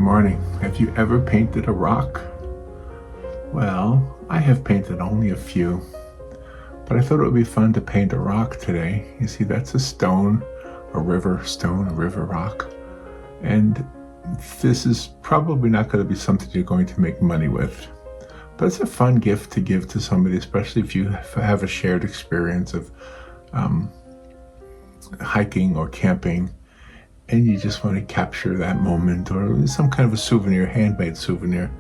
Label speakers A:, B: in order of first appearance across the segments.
A: morning. Have you ever painted a rock? Well, I have painted only a few, but I thought it would be fun to paint a rock today. You see, that's a stone, a river stone, a river rock. And this is probably not going to be something you're going to make money with. But it's a fun gift to give to somebody, especially if you have a shared experience of hiking or camping, and you just want to capture that moment, or some kind of a souvenir, handmade souvenir.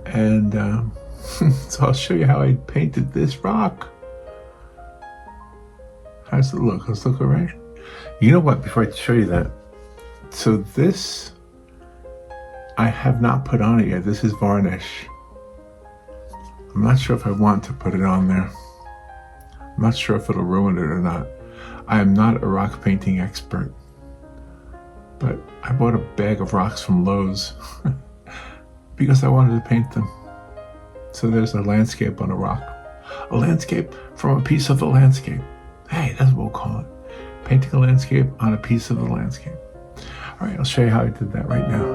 A: And so I'll show you how I painted this rock. How's it look? Does it look all right? You know what, before I show you that, so this, I have not put on it yet. This is varnish. I'm not sure if I want to put it on there. I'm not sure if it'll ruin it or not. I am not a rock painting expert, but I bought a bag of rocks from Lowe's because I wanted to paint them. So there's a landscape on a rock. A landscape from a piece of the landscape. Hey, that's what we'll call it. Painting a landscape on a piece of the landscape. All right, I'll show you how I did that right now.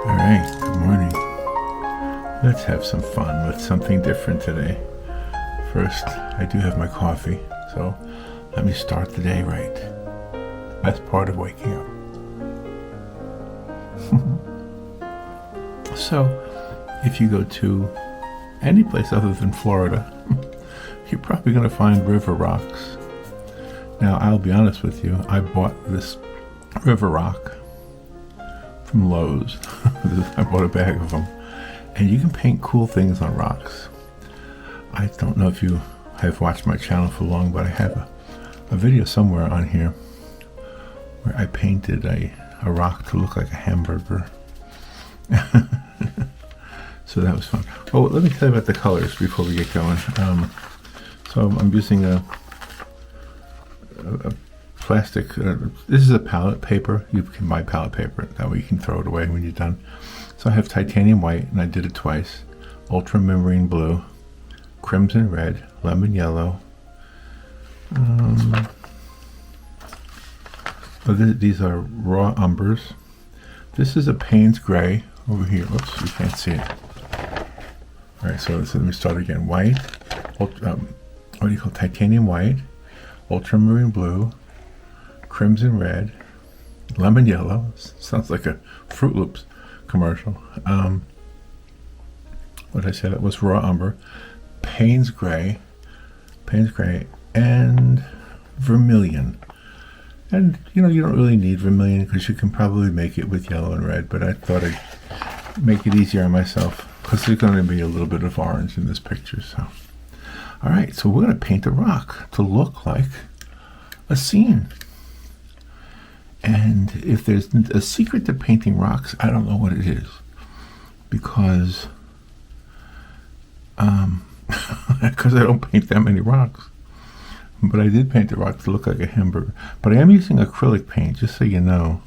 A: All right, good morning. Let's have some fun with something different today. First, I do have my coffee, so let me start the day right. That's part of waking up. So, if you go to any place other than Florida, you're probably going to find river rocks. Now, I'll be honest with you, I bought this river rock from Lowe's. I bought a bag of them. And you can paint cool things on rocks. I don't know if you have watched my channel for long, but I have a video somewhere on here where I painted a rock to look like a hamburger. So that was fun. Oh, let me tell you about the colors before we get going. So I'm using a plastic, this is a palette paper. You can buy palette paper, that way you can throw it away when you're done. So I have titanium white, and I did it twice, ultramarine blue, crimson red, lemon yellow. These are raw umbers. This is a Payne's gray over here. Oops, you can't see it. All right, so let me start again. White, what do you call it? Titanium white, ultramarine blue, crimson red, lemon yellow. Sounds like a Fruit Loops commercial. What did I say? That was raw umber, Payne's gray, and vermilion. And you don't really need vermilion because you can probably make it with yellow and red, but I thought I'd make it easier on myself because there's going to be a little bit of orange in this picture. So, all right, so we're going to paint a rock to look like a scene. And if there's a secret to painting rocks, I don't know what it is, because because I don't paint that many rocks. But I did paint the rock to look like a hamburger. But I am using acrylic paint, just so you know.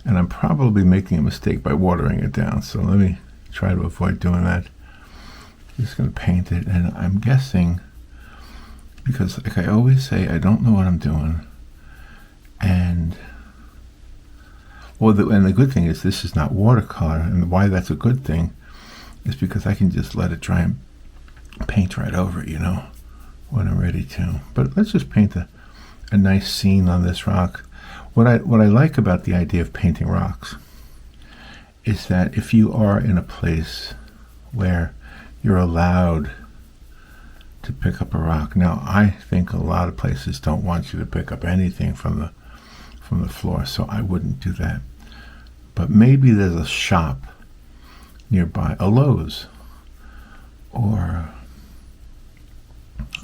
A: And I'm probably making a mistake by watering it down. So let me try to avoid doing that. I'm just going to paint it. And I'm guessing, because like I always say, I don't know what I'm doing. And the good thing is this is not watercolor. And why that's a good thing is because I can just let it dry and paint right over it, when I'm ready to. But let's just paint a nice scene on this rock. What I like about the idea of painting rocks is that if you are in a place where you're allowed to pick up a rock. Now, I think a lot of places don't want you to pick up anything from the floor, so I wouldn't do that. But maybe there's a shop nearby, a Lowe's, or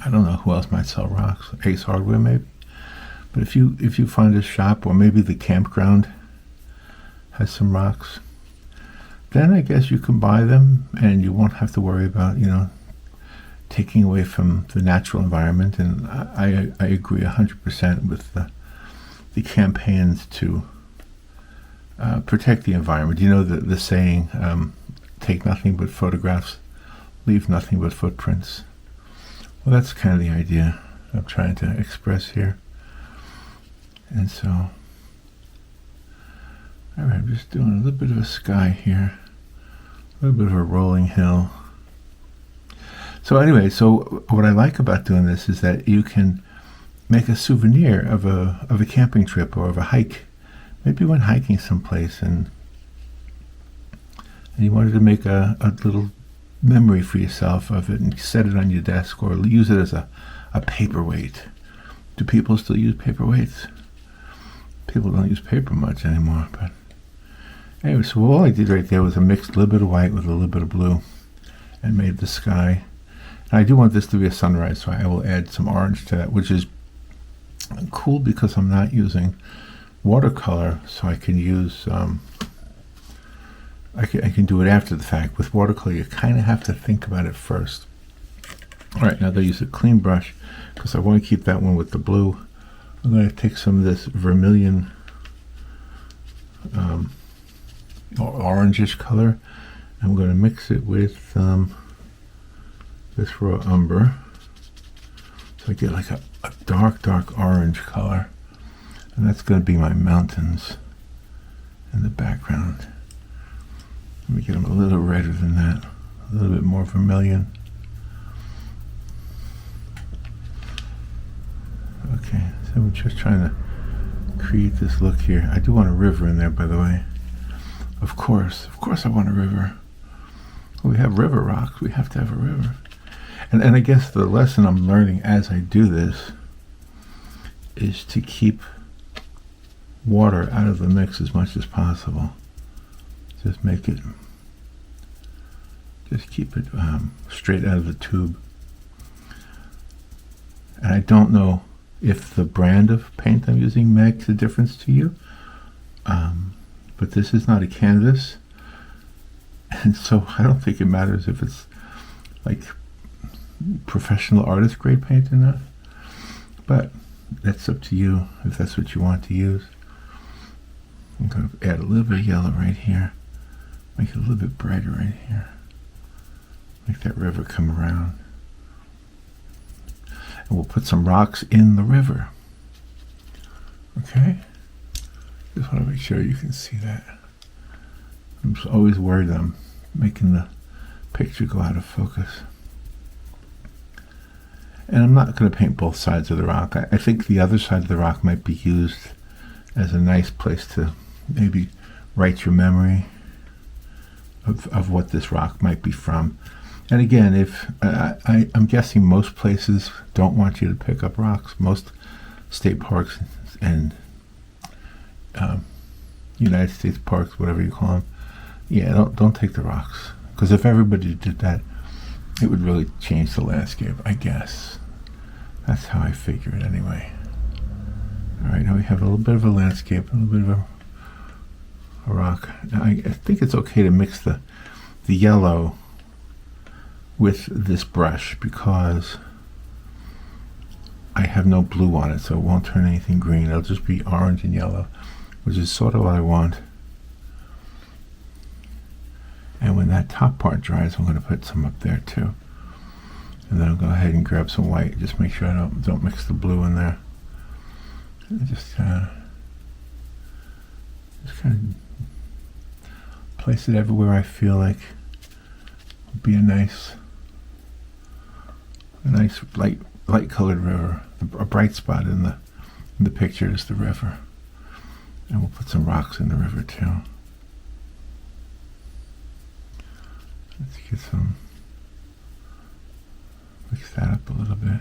A: I don't know who else might sell rocks. Ace Hardware, maybe. But if you find a shop, or maybe the campground has some rocks, then I guess you can buy them, and you won't have to worry about taking away from the natural environment. And I agree 100% with the campaigns to protect the environment. The saying, take nothing but photographs, leave nothing but footprints. Well, that's kind of the idea I'm trying to express here. And so All right, I'm just doing a little bit of a sky here, a little bit of a rolling hill. So anyway, so what I like about doing this is that you can make a souvenir of a camping trip or of a hike. Maybe you went hiking someplace and you wanted to make a little memory for yourself of it and set it on your desk or use it as a paperweight. Do people still use paperweights? People don't use paper much anymore, but anyway, so all I did right there was I mixed a little bit of white with a little bit of blue and made the sky. And I do want this to be a sunrise, so I will add some orange to that, which is cool because I'm not using watercolor, so I can use I can do it after the fact. With watercolor, you kind of have to think about it first. All right, now I'm going to use a clean brush because I want to keep that one with the blue. I'm going to take some of this vermilion or orangish color. I'm going to mix it with this raw umber. So I get like a dark orange color. And that's going to be my mountains in the background. Let me get them a little redder than that, a little bit more vermilion. Okay, so I'm just trying to create this look here. I do want a river in there, by the way. Of course I want a river. Well, we have river rocks, we have to have a river. And I guess the lesson I'm learning as I do this is to keep water out of the mix as much as possible. Just keep it straight out of the tube. And I don't know if the brand of paint I'm using makes a difference to you, but this is not a canvas, and so I don't think it matters if it's like professional artist grade paint or not, but that's up to you if that's what you want to use. I'm going to add a little bit of yellow right here, make it a little bit brighter right here, make that river come around, and we'll put some rocks in the river. Okay, just want to make sure you can see that. I'm just always worried I'm making the picture go out of focus. And I'm not going to paint both sides of the rock. I think the other side of the rock might be used as a nice place to maybe write your memory of what this rock might be from. And again, if I'm guessing most places don't want you to pick up rocks. Most state parks and United States parks, whatever you call them, yeah, don't take the rocks. Because if everybody did that, it would really change the landscape, I guess. That's how I figure it anyway. All right, now we have a little bit of a landscape, a little bit of a rock. Now I think it's okay to mix the yellow with this brush because I have no blue on it, so it won't turn anything green. It'll just be orange and yellow, which is sort of what I want. And when that top part dries, I'm going to put some up there too. And then I'll go ahead and grab some white. Just make sure I don't mix the blue in there. And just kind of place it everywhere I feel like would be a nice light colored river. A bright spot in the picture is the river. And we'll put some rocks in the river too. Let's get mix that up a little bit.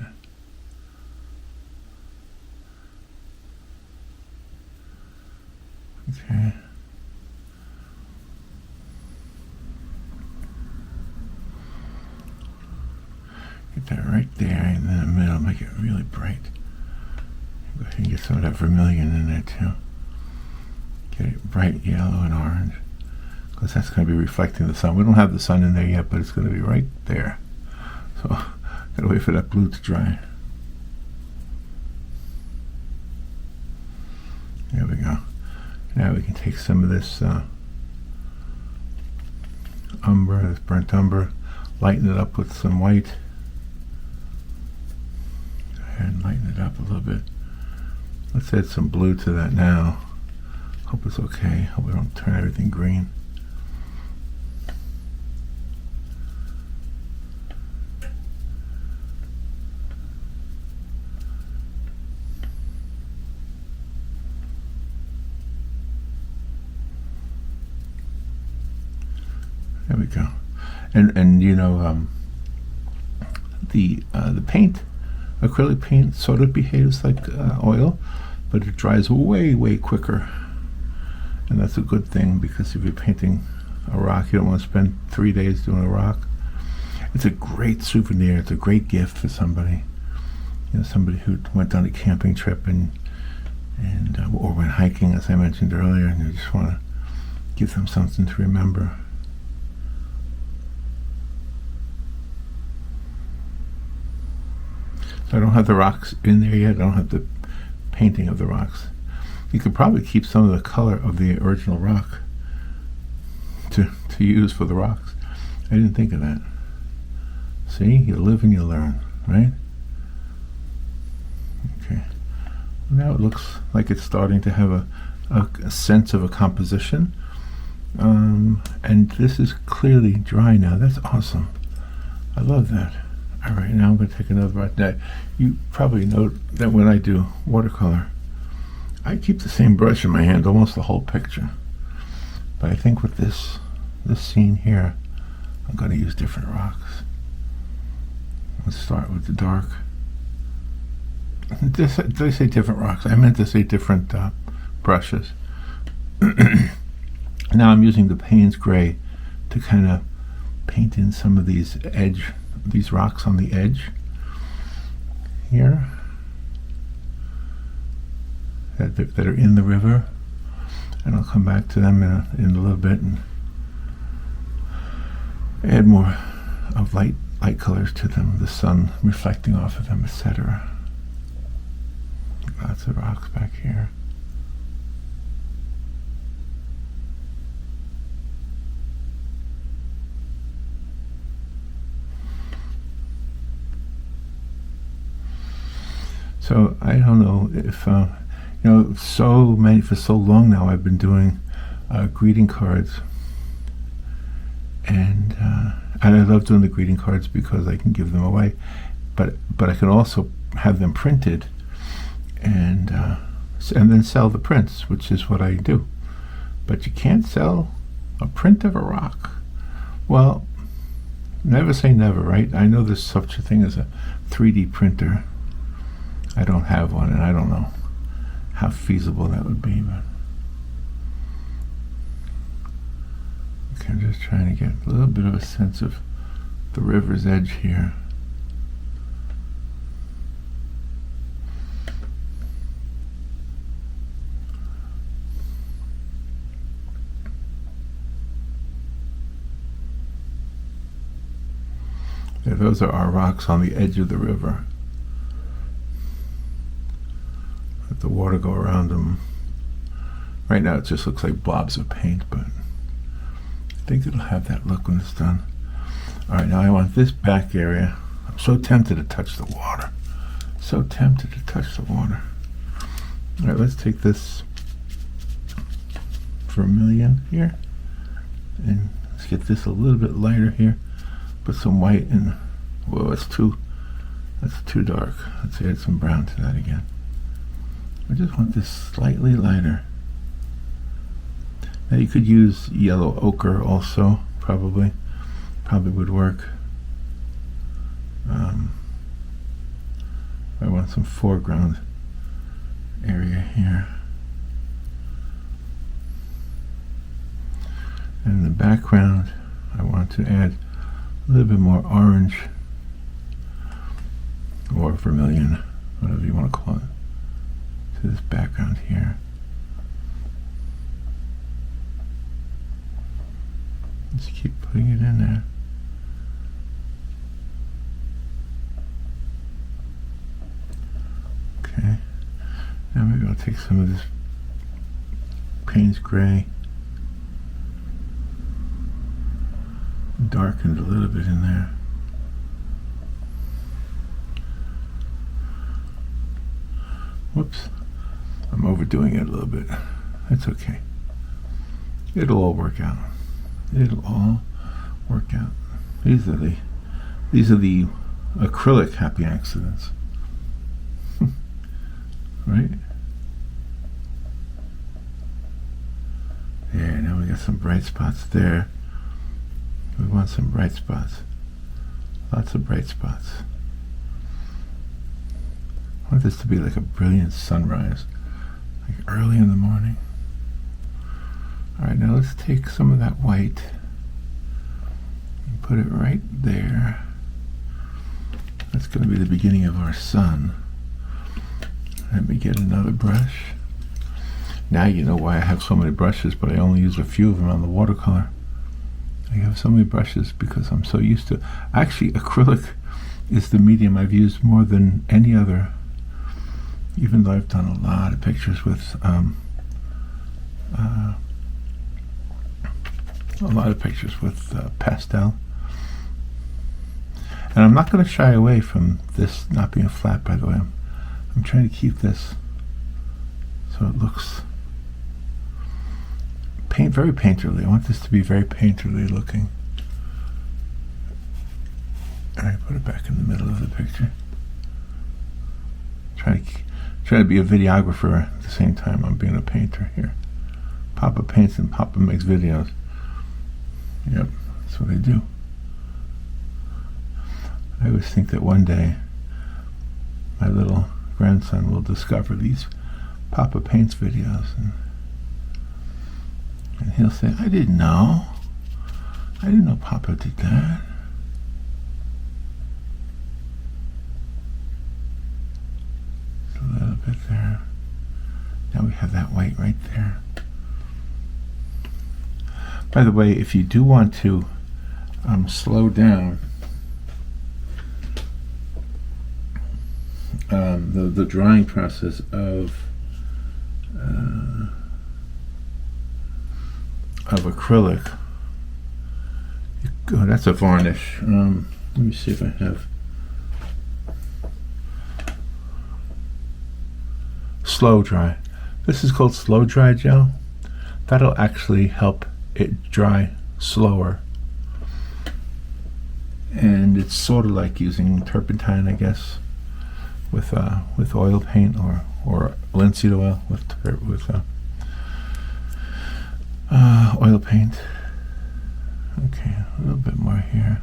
A: Okay. Get that right there in the middle, make it really bright. Go ahead and get some of that vermilion in there too. Get it bright yellow and orange, because that's going to be reflecting the sun. We don't have the sun in there yet, but it's going to be right there. So, gotta wait for that blue to dry. There we go. Now we can take some of this umber, this burnt umber, lighten it up with some white. Go ahead and lighten it up a little bit. Let's add some blue to that now. Hope it's okay. Hope we don't turn everything green. There we go. And you know, the paint, acrylic paint, sort of behaves like oil, but it dries way quicker, and that's a good thing, because if you're painting a rock, you don't want to spend 3 days doing a rock. It's a great souvenir. It's a great gift for somebody, you know, somebody who went on a camping trip and or went hiking, as I mentioned earlier, and you just want to give them something to remember. So I don't have the rocks in there yet. I don't have the painting of the rocks. You could probably keep some of the color of the original rock to use for the rocks. I didn't think of that. See, you live and you learn, right? Okay. Now it looks like it's starting to have a sense of a composition. And this is clearly dry now. That's awesome. I love that. All right, now I'm going to take another brush. Now, you probably know that when I do watercolor, I keep the same brush in my hand almost the whole picture. But I think with this scene here, I'm going to use different rocks. Let's start with the dark. Did I say different rocks? I meant to say different brushes. Now I'm using the Payne's Gray to kind of paint in some of these rocks on the edge here that are in the river, and I'll come back to them in a little bit and add more of light colors to them, the sun reflecting off of them, etc. Lots of rocks back here. So I don't know if you know, for so long now I've been doing greeting cards, and I love doing the greeting cards because I can give them away, but I can also have them printed and then sell the prints, which is what I do. But you can't sell a print of a rock. Well, never say never, right? I know there's such a thing as a 3D printer. I don't have one, and I don't know how feasible that would be, but okay, I'm just trying to get a little bit of a sense of the river's edge here. Yeah, those are our rocks on the edge of the river. Let the water go around them. Right now it just looks like blobs of paint, but I think it'll have that look when it's done. Alright, now I want this back area. I'm so tempted to touch the water. So tempted to touch the water. Alright, let's take this vermilion here, and let's get this a little bit lighter here. Put some white in. Whoa, that's too dark. Let's add some brown to that again. I just want this slightly lighter. Now you could use yellow ochre also, probably would work. I want some foreground area here. And in the background, I want to add a little bit more orange or vermilion, whatever you want to call it, to this background here. Just keep putting it in there. Okay. Now maybe I'll take some of this Payne's Gray, darkened a little bit in there. Whoops. I'm overdoing it a little bit. That's okay. It'll all work out. It'll all work out. These are the acrylic happy accidents. Right? There, now we got some bright spots there. We want some bright spots. Lots of bright spots. I want this to be like a brilliant sunrise, like early in the morning. Alright, now let's take some of that white and put it right there. That's going to be the beginning of our sun. Let me get another brush. Now you know why I have so many brushes, but I only use a few of them on the watercolor. I have so many brushes because I'm so used to. Actually, acrylic is the medium I've used more than any other, even though I've done a lot of pictures with pastel. And I'm not going to shy away from this not being flat, by the way. I'm trying to keep this so it looks very painterly. I want this to be very painterly looking. Alright, put it back in the middle of the picture. Try to be a videographer at the same time I'm being a painter here. Poppa paints and Poppa makes videos. Yep, that's what I do. I always think that one day my little grandson will discover these Poppa paints videos, and he'll say, I didn't know Poppa did that. A little bit there. Now we have that white right there. By the way, if you do want to slow down the drying process of acrylic, that's a varnish. Let me see if I have slow dry. This is called slow dry gel. That'll actually help it dry slower, and it's sort of like using turpentine, I guess, with oil paint or linseed oil with oil paint. Okay, a little bit more here.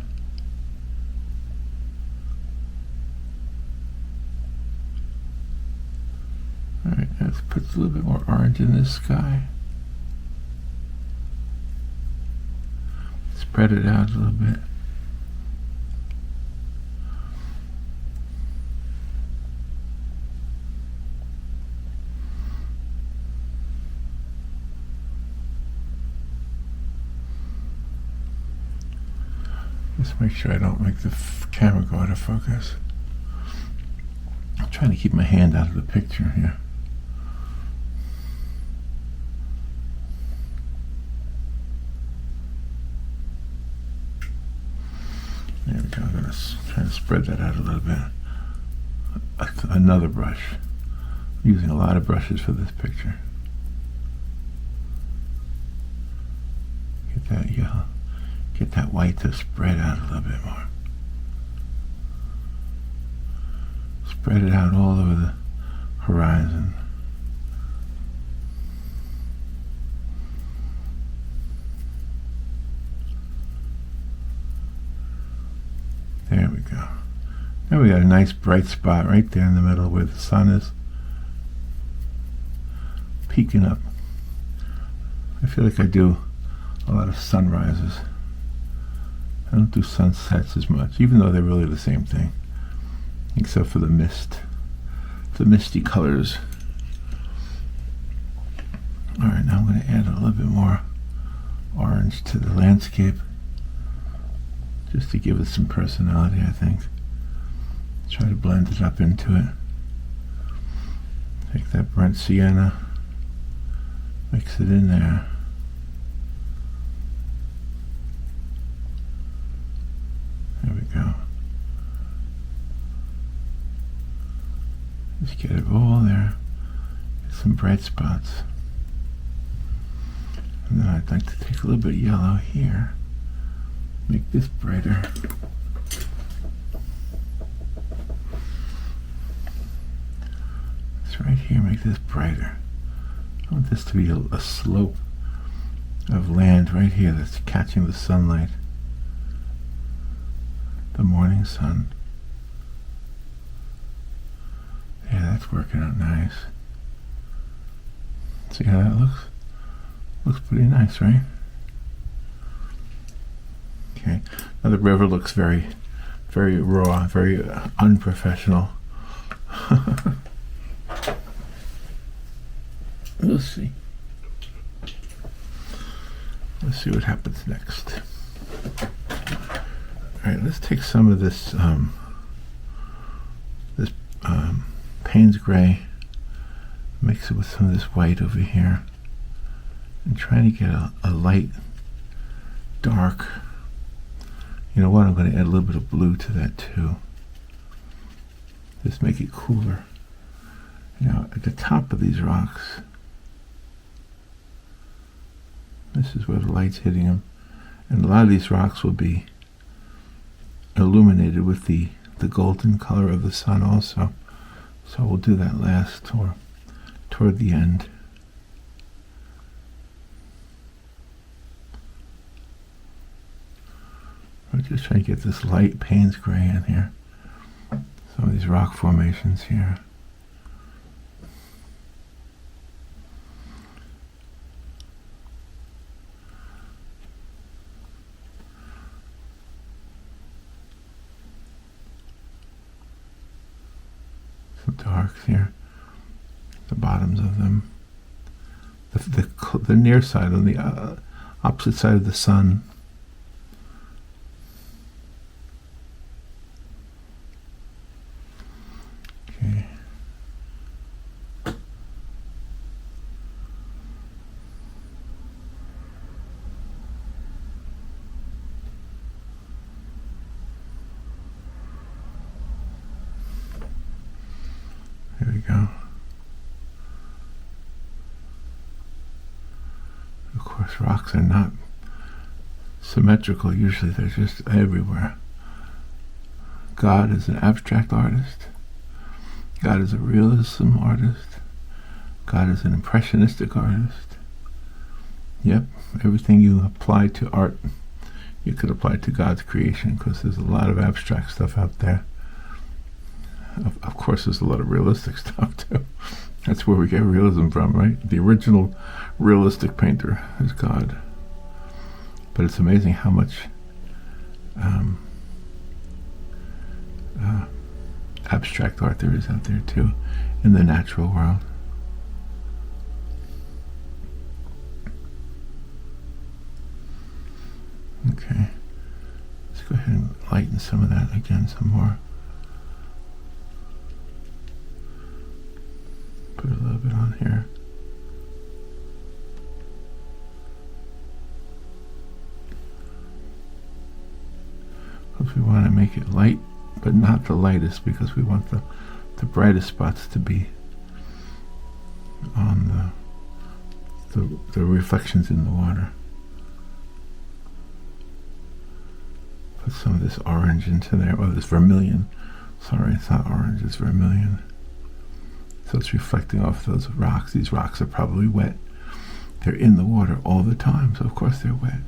A: Alright, let's put a little bit more orange in this sky. Spread it out a little bit. Just make sure I don't make the camera go out of focus. I'm trying to keep my hand out of the picture here. There we go. I'm going to try to spread that out a little bit. Another brush. I'm using a lot of brushes for this picture. Get that yellow. Get that white to spread out a little bit more. Spread it out all over the horizon. There we go. Now we got a nice bright spot right there in the middle where the sun is peeking up. I feel like I do a lot of sunrises. I don't do sunsets as much, even though they're really the same thing, except for the mist, the misty colors. Alright, now I'm going to add a little bit more orange to the landscape, just to give it some personality, I think. Try to blend it up into it. Take that burnt sienna, mix it in there. There we go. Just get it all there. Get some bright spots. And then I'd like to take a little bit of yellow here, make this brighter. It's right here, make this brighter. I want this to be a slope of land right here that's catching the sunlight, the morning sun. Yeah, that's working out nice. See how that looks? Looks pretty nice, right? Okay. Now the river looks very, very raw, very unprofessional. We'll see. Let's see what happens next. All right, let's take some of this Payne's gray, mix it with some of this white over here, and trying to get a light, dark. You know what? I'm going to add a little bit of blue to that too. Just make it cooler. Now, at the top of these rocks, this is where the light's hitting them, and a lot of these rocks will be illuminated with the golden color of the sun also. So we'll do that last or toward the end. We're just trying to get this light Payne's gray in here. Some of these rock formations here. Some darks here, the bottoms of them, the near side on the opposite side of the sun. Okay. There we go. Of course, rocks are not symmetrical. Usually they're just everywhere. God is an abstract artist. God is a realism artist. God is an impressionistic artist. Yep, everything you apply to art, you could apply to God's creation, because there's a lot of abstract stuff out there. Of course, there's a lot of realistic stuff too. That's where we get realism from, right? The original realistic painter is God. But it's amazing how much abstract art there is out there too, in the natural world. Okay, let's go ahead and lighten some of that again some more. Put a little bit on here. Because we want to make it light, but not the lightest, because we want the brightest spots to be on the reflections in the water. Put some of this orange into there, or this vermilion. Sorry, it's not orange, it's vermilion. So it's reflecting off those rocks. These rocks are probably wet. They're in the water all the time, so of course they're wet.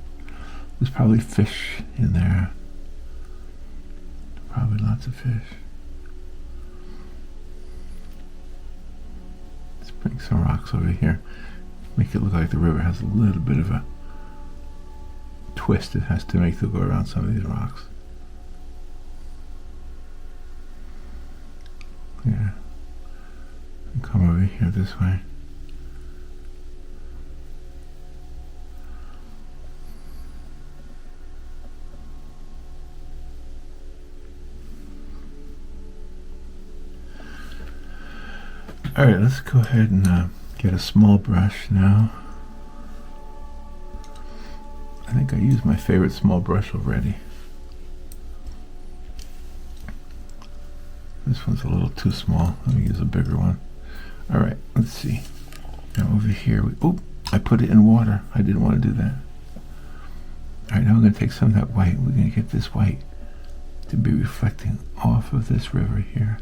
A: There's probably fish in there. Probably lots of fish. Let's bring some rocks over here. Make it look like the river has a little bit of a twist it has to make to go around some of these rocks. Yeah. And come over here this way. Alright, let's go ahead and get a small brush now. I think I used my favorite small brush already. This one's a little too small. Let me use a bigger one. Alright, let's see. Now over here, I put it in water. I didn't want to do that. All right, now we're going to take some of that white. We're going to get this white to be reflecting off of this river here.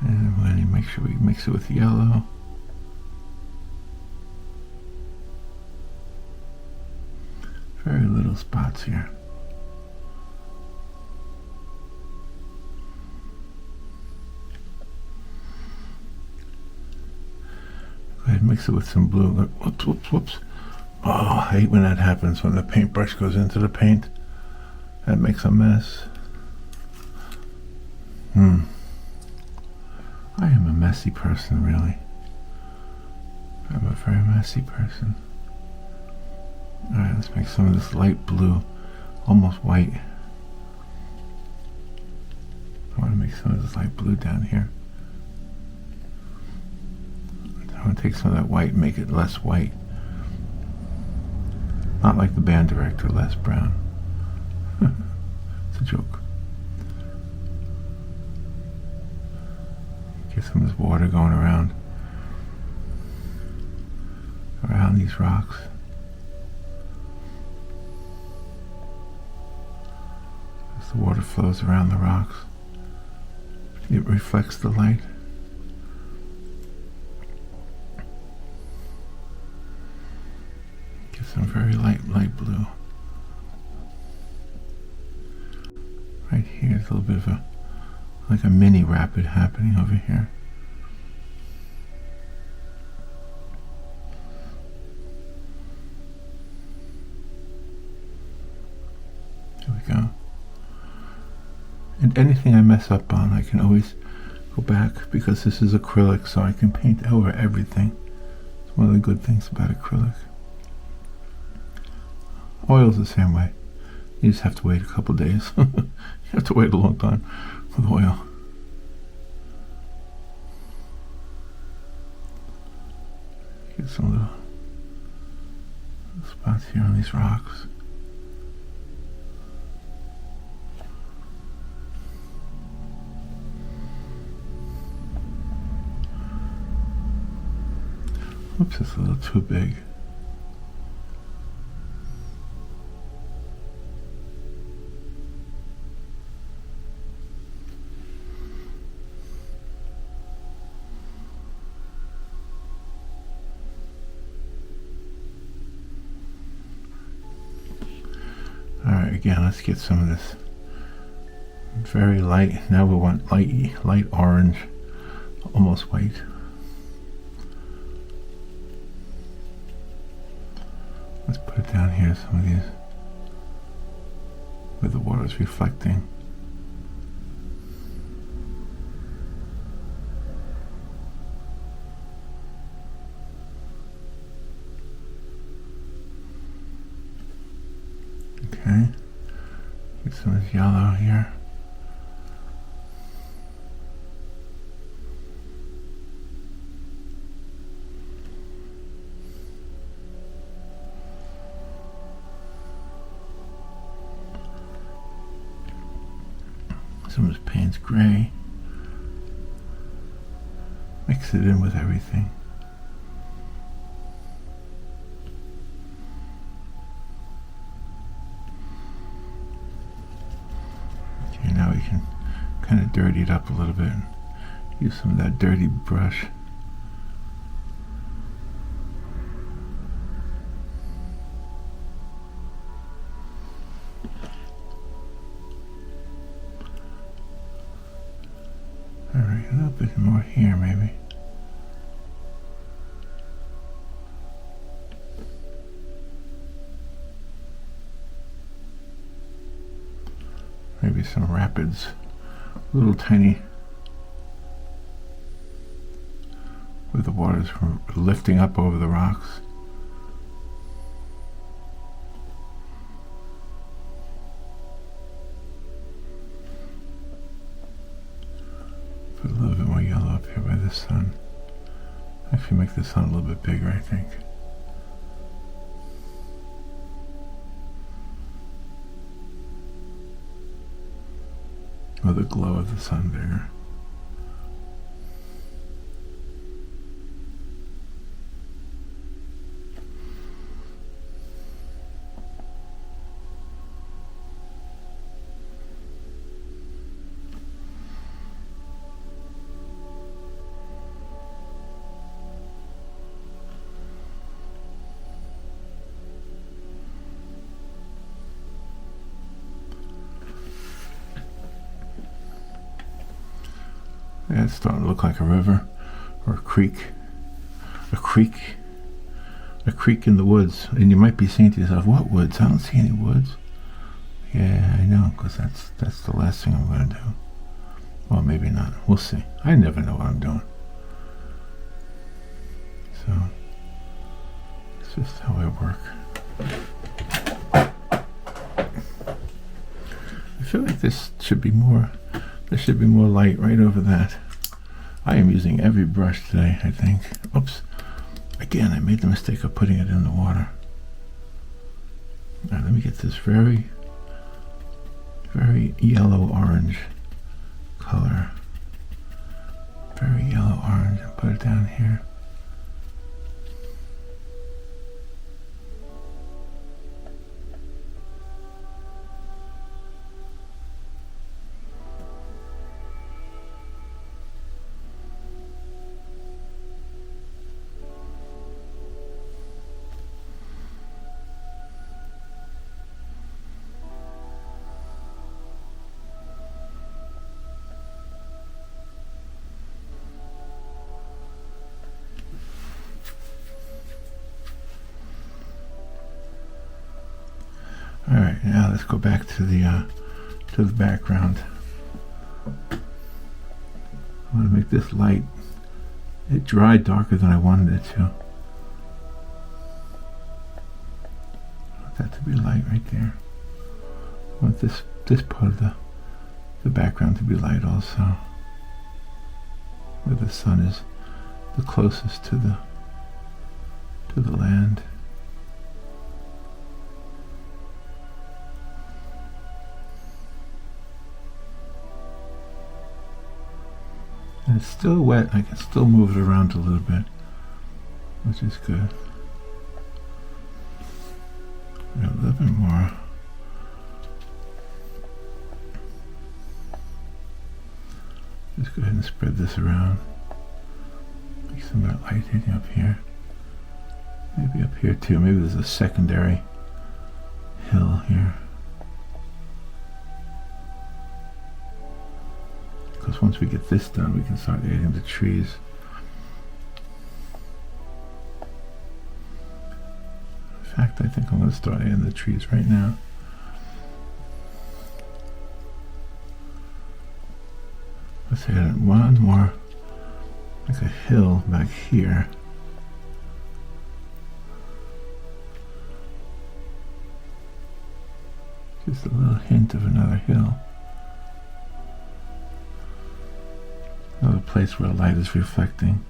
A: And we're going to make sure we mix it with yellow. Very little spots here. Go ahead and mix it with some blue. Whoops, whoops, whoops. Oh, I hate when that happens, when the paintbrush goes into the paint. That makes a mess. I am a messy person, really. I'm a very messy person. Alright, let's make some of this light blue, almost white. I want to make some of this light blue down here. I want to take some of that white and make it less white. Not like the band director, less brown. It's a joke. Get some of this water going around these rocks. As the water flows around the rocks, it reflects the light. Get some very light blue. Right here, there's a little bit of like a mini rapid happening over here. There we go. And anything I mess up on, I can always go back, because this is acrylic, so I can paint over everything. It's one of the good things about acrylic. Oil's the same way. You just have to wait a couple days. You have to wait a long time with oil. Get some little spots here on these rocks. Oops, it's a little too big. Alright, again, let's get some of this very light. Now we want light orange, almost white. Let's put it down here, some of these, where the water is reflecting. Okay, get some of this yellow here. Some of this paint's gray. Mix it in with everything. Okay, now we can kind of dirty it up a little bit and use some of that dirty brush. Alright, a little bit more here maybe. Maybe some rapids, little tiny, where the water's lifting up over the rocks. Put a little bit more yellow up here by the sun. Actually make the sun a little bit bigger, I think. Or the glow of the sun bigger. Yeah, it's starting to look like a river or a creek. A creek. A creek in the woods. And you might be saying to yourself, what woods? I don't see any woods. Yeah, I know, because that's the last thing I'm going to do. Well, maybe not. We'll see. I never know what I'm doing. So, it's just how I work. I feel like this should be more, there should be more light right over that. I am using every brush today, I think. Oops. Again, I made the mistake of putting it in the water. Now, let me get this very, very yellow-orange color. Very yellow-orange. I'll put it down here. All right, now let's go back to the background. I want to make this light. It dried darker than I wanted it to. I want that to be light right there. I want this part of the background to be light also, where the sun is the closest to the land. And it's still wet. I can still move it around a little bit, which is good. A little bit more. Just go ahead and spread this around. Make some more light hitting up here. Maybe up here too. Maybe there's a secondary hill here. Because once we get this done, we can start adding the trees. In fact, I think I'm going to start adding the trees right now. Let's add one more, like a hill back here. Just a little hint of another hill. Another place where light is reflecting.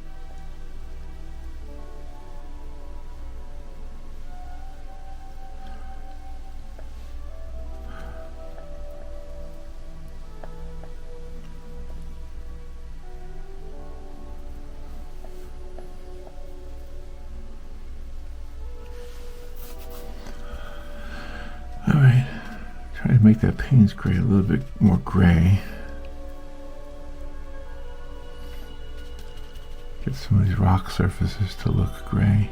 A: All right, try to make that Payne's gray a little bit more gray. Get some of these rock surfaces to look gray.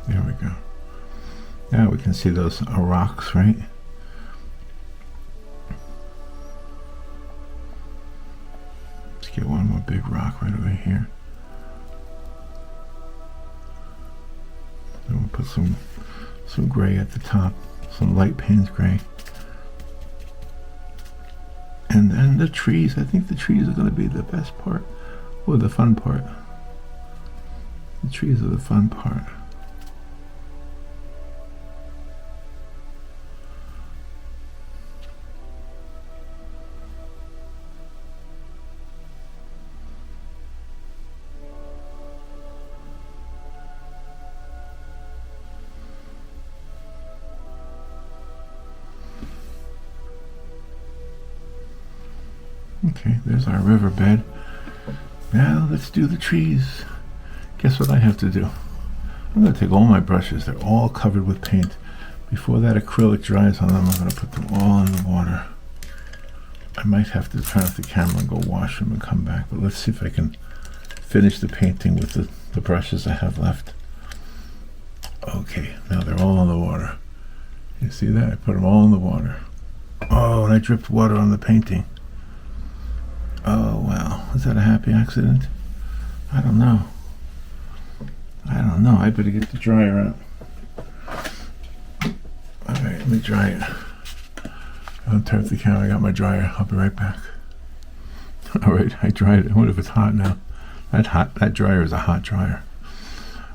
A: There we go. Now we can see those are rocks, right? Let's get one more big rock right over here. Then we'll put some gray at the top, some light Payne's gray. And then the trees. I think the trees are going to be the best part, or the fun part. The trees are the fun part. Okay, there's our riverbed. Now let's do the trees. Guess what I have to do? I'm going to take all my brushes. They're all covered with paint. Before that acrylic dries on them, I'm going to put them all in the water. I might have to turn off the camera and go wash them and come back, but let's see if I can finish the painting with the brushes I have left. Okay, now they're all in the water. You see that? I put them all in the water. Oh, and I dripped water on the painting. Oh, wow. Was that a happy accident? I don't know. I better get the dryer out. Alright, let me dry it. I'll turn off the camera. I got my dryer. I'll be right back. Alright, I dried it. I wonder if it's hot now. That dryer is a hot dryer.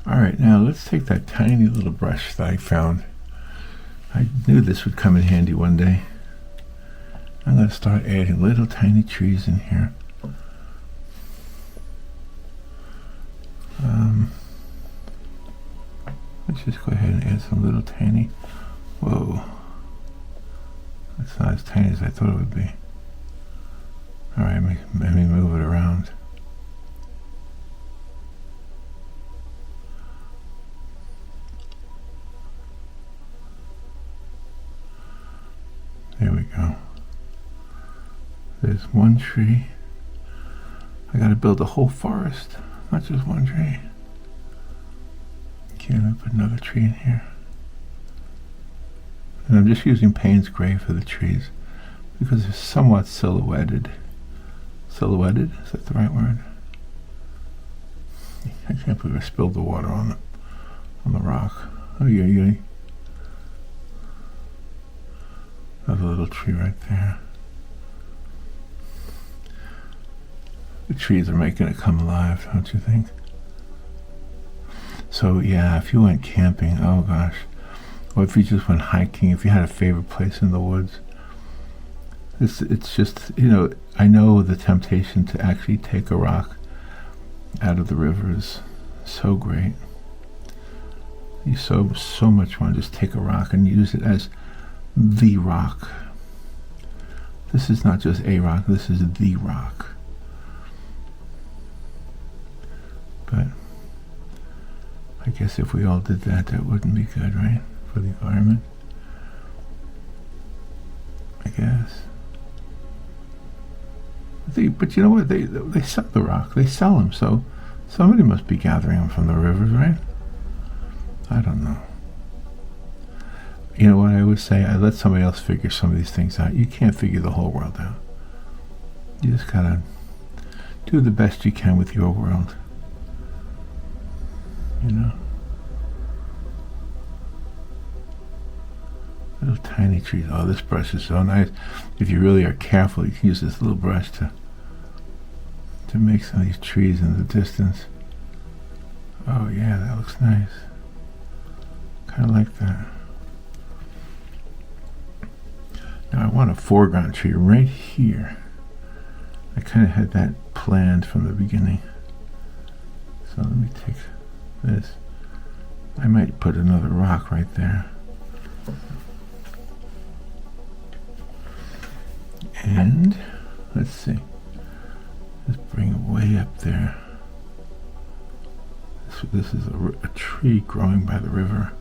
A: Alright, now let's take that tiny little brush that I found. I knew this would come in handy one day. I'm going to start adding little tiny trees in here. Let's just go ahead and add some little tiny. Whoa. That's not as tiny as I thought it would be. Alright, let me move it around. There we go. There's one tree. I gotta build a whole forest, not just one tree. Okay, let me put another tree in here. And I'm just using Payne's Gray for the trees because they're somewhat silhouetted. Silhouetted? Is that the right word? I can't believe I spilled the water on the rock. Oh yeah. Another little tree right there. The trees are making it come alive, don't you think? So yeah, if you went camping, oh gosh, or if you just went hiking, if you had a favorite place in the woods, it's just, I know the temptation to actually take a rock out of the river is so great. You so much want to just take a rock and use it as the rock. This is not just a rock, this is the rock. But I guess if we all did that, that wouldn't be good, right? For the environment, I guess. But you know what? They sell the rock. They sell them, so somebody must be gathering them from the rivers, right? I don't know. You know what I always say? I let somebody else figure some of these things out. You can't figure the whole world out. You just gotta do the best you can with your world. Little tiny trees. Oh, this brush is so nice. If you really are careful, you can use this little brush to make some of these trees in the distance. Oh yeah, that looks nice. Kind of like that. Now I want a foreground tree right here. I kind of had that planned from the beginning. So let me take this. I might put another rock right there. And let's see. Let's bring it way up there. This is a tree growing by the river.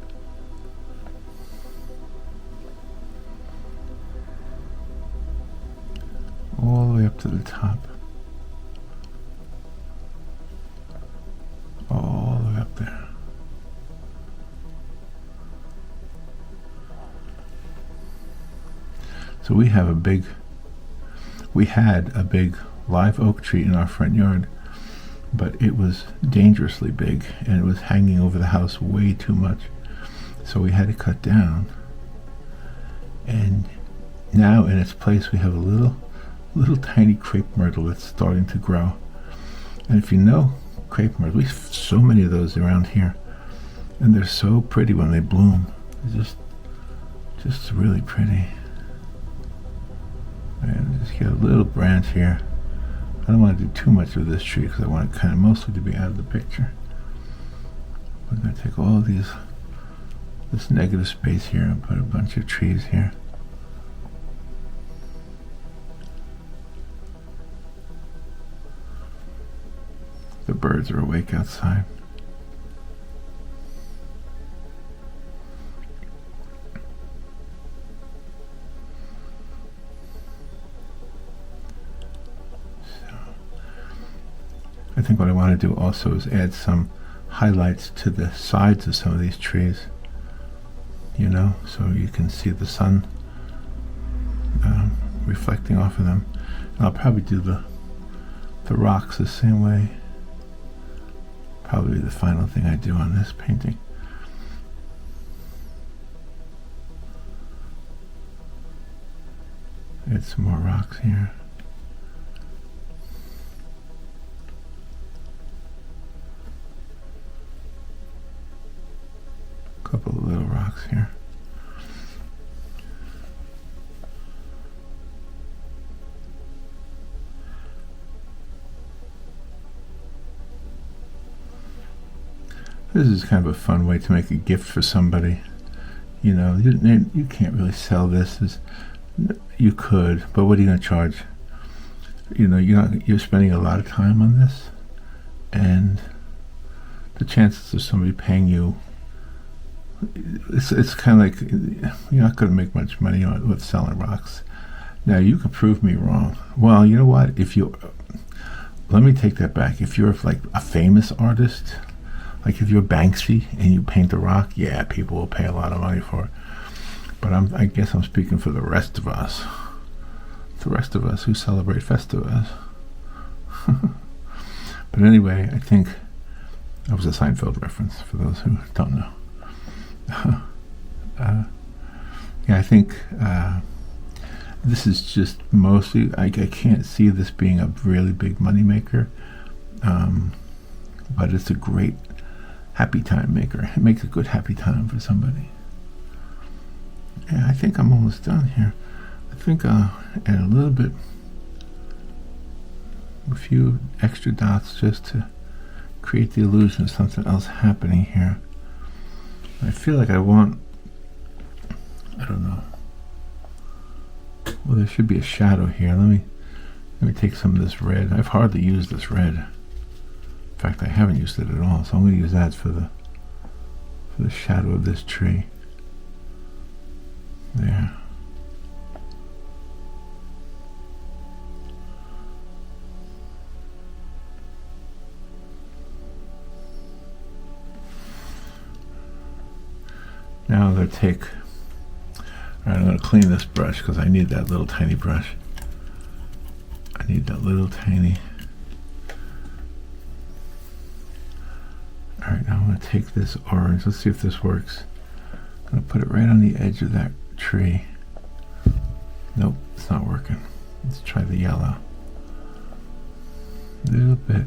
A: All the way up to the top. All the way up there. So we had a big live oak tree in our front yard, but it was dangerously big and it was hanging over the house way too much. So we had to cut down. And now in its place we have a little tiny crepe myrtle that's starting to grow. And if you know crepe myrtle, we have so many of those around here, and they're so pretty when they bloom. They're just really pretty. And just get a little branch here. I don't want to do too much of this tree because I want it kind of mostly to be out of the picture. We're going to take all this negative space here and put a bunch of trees here. The birds are awake outside. I think what I want to do also is add some highlights to the sides of some of these trees, you know, so you can see the sun reflecting off of them. And I'll probably do the rocks the same way. Probably the final thing I do on this painting. Add some more rocks here. A couple of little rocks here. This is kind of a fun way to make a gift for somebody. You know, you can't really sell this. You could, but what are you going to charge? You know, you're spending a lot of time on this, and the chances of somebody paying you, it's kind of like you're not going to make much money with selling rocks. Now, you could prove me wrong. Well, you know what? Let me take that back. If you're like a famous artist, like if you're Banksy and you paint a rock, yeah, people will pay a lot of money for it. But I guess I'm speaking for the rest of us. The rest of us who celebrate Festivus. But anyway, I think that was a Seinfeld reference for those who don't know. Yeah, I think this is just mostly, I can't see this being a really big money maker, but it's a great happy time maker. It makes a good happy time for somebody. Yeah, I think I'm almost done here. I think I'll add a few extra dots just to create the illusion of something else happening here. I feel like I don't know. Well, there should be a shadow here. Let me take some of this red. I've hardly used this red. In fact, I haven't used it at all, so I'm going to use that for the shadow of this tree. There. Now I'm going to take, alright, I'm going to clean this brush because I need that little tiny brush. I need that little tiny. Alright, now I'm going to take this orange. Let's see if this works. I'm going to put it right on the edge of that tree. Nope, it's not working. Let's try the yellow. A little bit.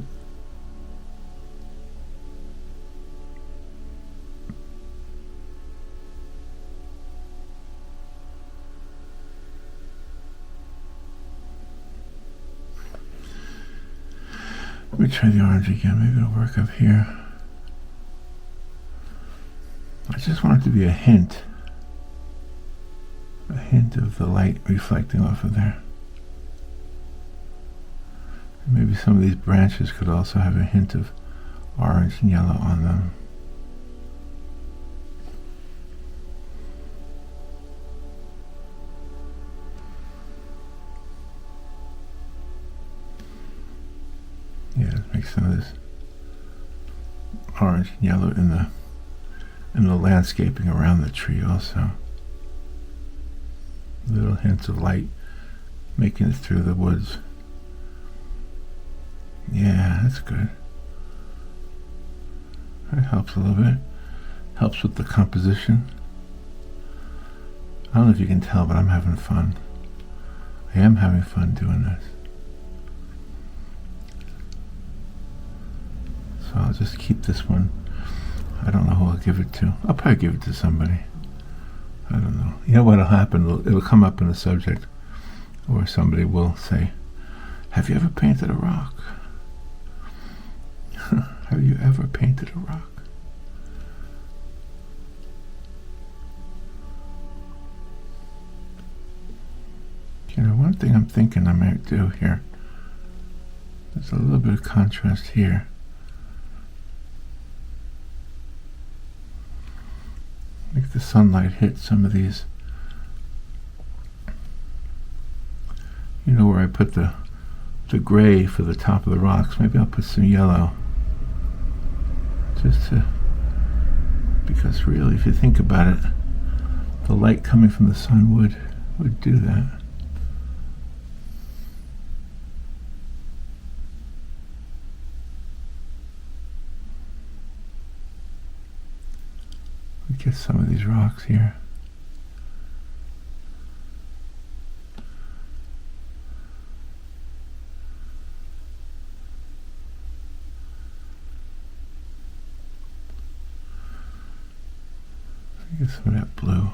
A: Let me try the orange again. Maybe it'll work up here. I just want it to be a hint of the light reflecting off of there. And maybe some of these branches could also have a hint of orange and yellow on them. Yeah, let's make some of this orange and yellow in the landscaping around the tree also. Little hints of light making it through the woods. Yeah, that's good. That helps a little bit. Helps with the composition. I don't know if you can tell, but I'm having fun. I am having fun doing this. So I'll just keep this one. I don't know who I'll give it to. I'll probably give it to somebody. I don't know. You know what'll happen? It'll come up in a subject, or somebody will say, "Have you ever painted a rock? Have you ever painted a rock?" You know, one thing I'm thinking I might do here. There's a little bit of contrast here. Make the sunlight hit some of these. You know where I put the the gray for the top of the rocks. Maybe I'll put some yellow, just to, because really, if you think about it, the light coming from the sun would do that. We get some of these rocks here. Get some of that blue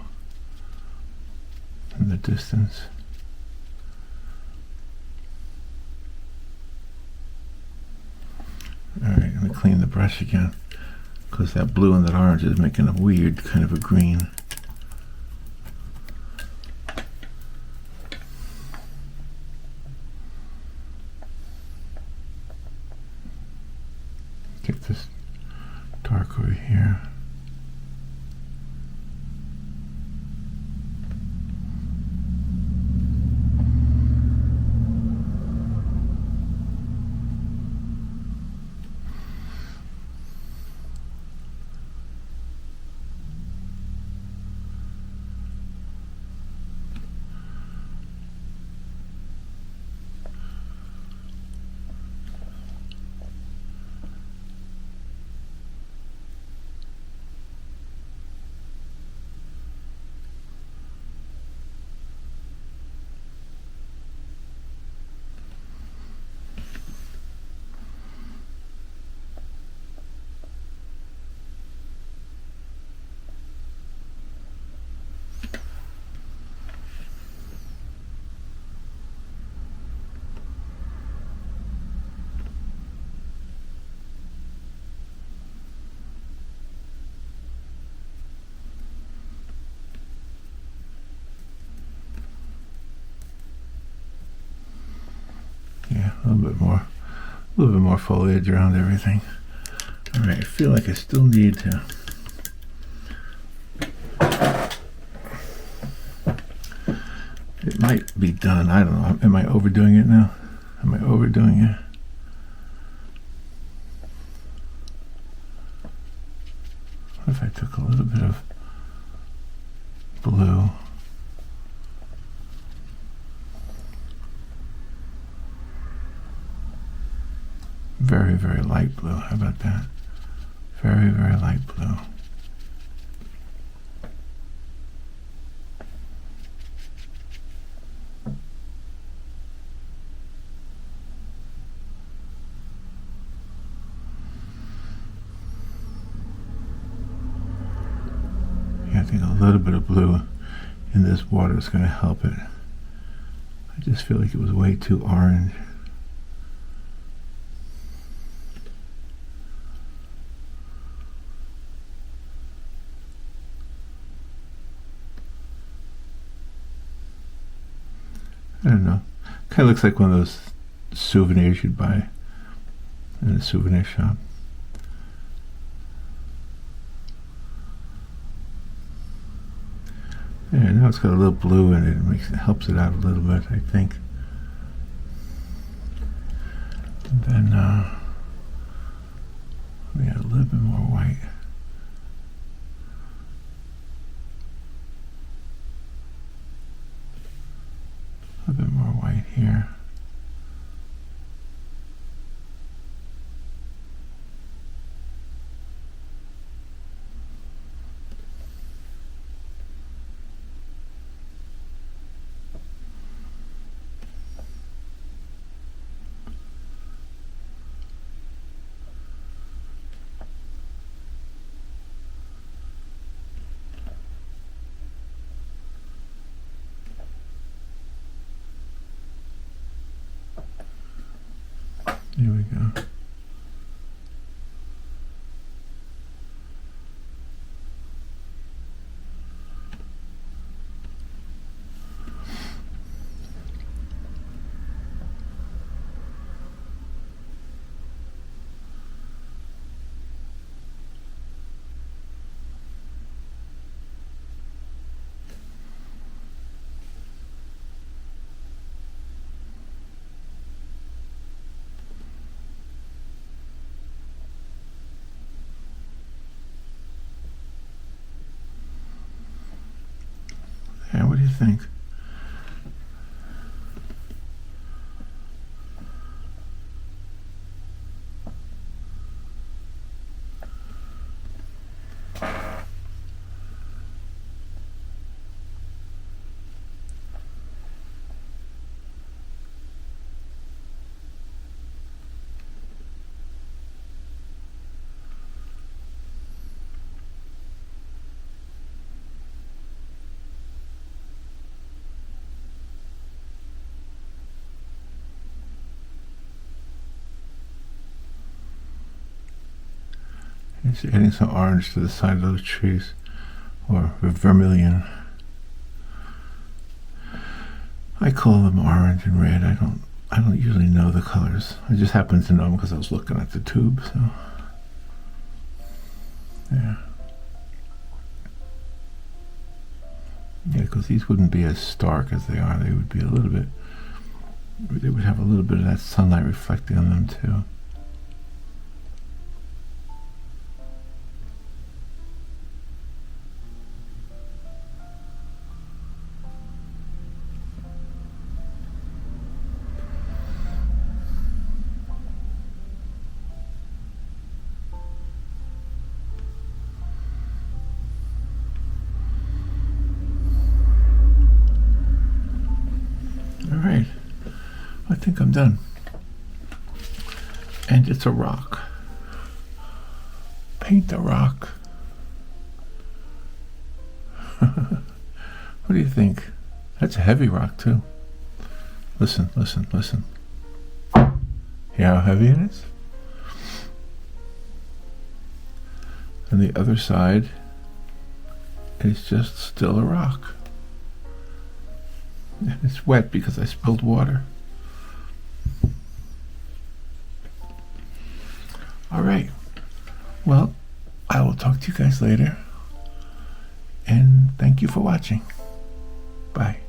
A: in the distance. Alright, let me clean the brush again, because that blue and that orange is making a weird kind of a green. Get this dark over here. Yeah, a little bit more foliage around everything. All right, I feel like I still need to. It might be done. I don't know. Am I overdoing it now? Am I overdoing it? What if I took a little bit of blue? Very, very light blue. How about that? Very, very light blue. Yeah, I think a little bit of blue in this water is going to help it. I just feel like it was way too orange. I don't know. Kind of looks like one of those souvenirs you'd buy in a souvenir shop. Yeah, now it's got a little blue in it. It helps it out a little bit, I think. And then we add a little bit more white. A bit more white here. Here we go. think? It's adding some orange to the side of those trees, or vermilion. I call them orange and red. I don't usually know the colors. I just happen to know them because I was looking at the tube. So yeah, because these wouldn't be as stark as they are. They would be a little bit. They would have a little bit of that sunlight reflecting on them too. All right, I think I'm done. And it's a rock. Paint the rock. What do you think? That's a heavy rock too. Listen, listen, listen. Hear how heavy it is? And the other side is just still a rock. And it's wet because I spilled water. All right. Well, I will talk to you guys later. And thank you for watching. Bye.